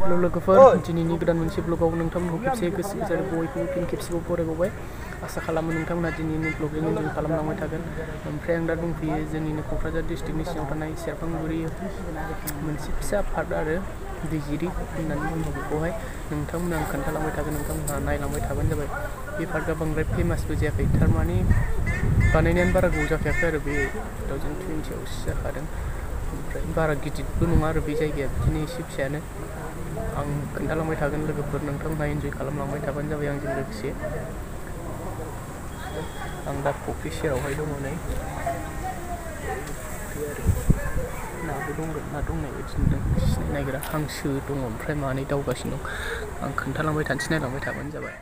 Hello लोगोफोर दिनैनि गोदान मोनसे ब्लगाव नोंथांमोनखौ खेबसे गोसो गोरबोयै बयखौबो फिन खेबसेबाव बरायबावबाय आसा खालामो नोंथांमोना दिनैनि ब्लगजों एन्जय खालामलांबाय थागोन ओमफ्राय आं दा दंफैयो जोंनिनो क'क्राझार डिस्ट्रिक्टनि सिङाव थानाय सेरफांगुरि मोनसे फिसा पार्क आरो दैजिरि होननानै बुङो बेखौहाय नोंथांमोना आं खोन्थालांबाय थागोन नोंथांमोनहा नायलांबाय थाबानो जाबाय बे पार्कआ बांद्राय फेमासबो जायाखै थारमाने बानायनायानो बारा गोबाव जाखायाखै आरो बे 2020 आवसो जाखादों ओमफ्राय बारा गिदिरबो नङा आरो बे जायगाया बिदिनो एसे फिसायानो आं खोन्थालांबाय थागोन लोगोफोर नोंथांमोनहा एन्जय खालामलांबाय थाबानो जाबाय आंजों लोगोसे आं दा फुख्रि सेरावहाय दङ नै नाबो दंगोन ना दंनाय बायदि नुदों सिनायनो नागिरा हांसो दङ ओमफ्राय मानै दावगासिनो दं आं खोन्थालांबाय थानोसै नायलांबाय थाबानो जाबाय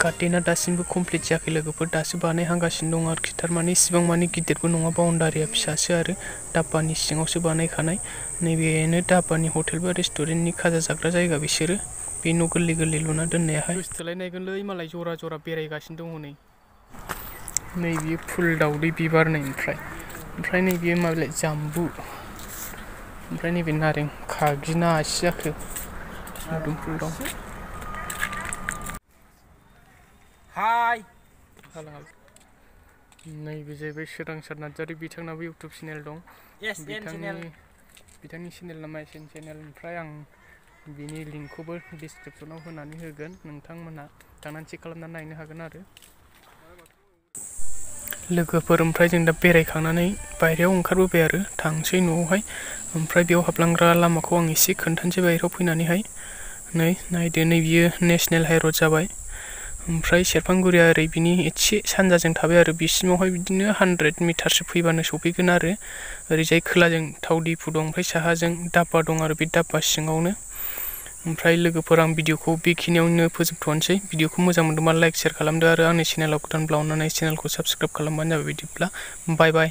गार्डेना दासिमबो कमप्लिट जायाखै लोगोफोर दासो बानायहांगासिनो दं आरोखि थारमाने इसिबां माने गिदिरबो नङा बाउन्डारिया फिसासो आरो डाब्बानि सिङावसो बानायखानाय नैबेनो डाब्बानि हटेल बा रेस्टुरेन्टनि खाजा जाग्रा जायगा बिसोरो बे न' गोरलै गोरलै लुना दोननायाहाय गोसोथोलायनायगोनलै मालाय जरा जरा बेरायगासिनो दङ नै बियो फुल दावदै बिबार नै ओमफ्राय नैबेयो माबालाय जाम्बु ओमफ्राय नैबे नारें खागिना आसि जाखो मोदोमफुल दं हाय नैबे जाहैबाय सोरांसार नार्जारि बिथांनाबो इउटुब चेनेल दं बिथांनि चेनेलआ माइसेन चेनेल ओमफ्राय आं बिनि लिंकखौबो डिसक्रिपसनाव होनानै होगोन नोंथांमोना थांनानै चेक खालामनानै नायनो हागोन आरो लोगोफोर ओमफ्राय जों दा बेरायखांनानै बायहेरायाव ओंखारबोबाय आरो थांसै न'आवहाय ओमफ्राय बेयाव हाबलांग्रा लामाखौ आं एसे खोन्थानोसै बायहेरायाव फैनानैहाय नै नायदो नै बियो नेशनेल हाइरड जाबाय ओमफ्राय सेरफांगुरिया ओरै बिनि एसे सानजाजों थाबाय आरो बिसिमावहाय बिदिनो 100 मिटारसो फैबानो सफैगोन आरो ओरैजाय खोलाजों थाव दिपु दं ओमफ्राय साहाजों डाब्बा दं आरो बे डाब्बा सिङावनो ओमफ्राय लोगोफोर आं भिडिअखौ बेखिनियावनो फोजोबथ'नोसै भिडिअखौ मोजां मोनदोंबा लाइक शेयार खालामदो आरो आंनि चेनेलाव गोदानब्ला अन्नानै चेनेलखौ साबस्क्राइब खालामबानो जाबाय बिदिब्ला बाय बाय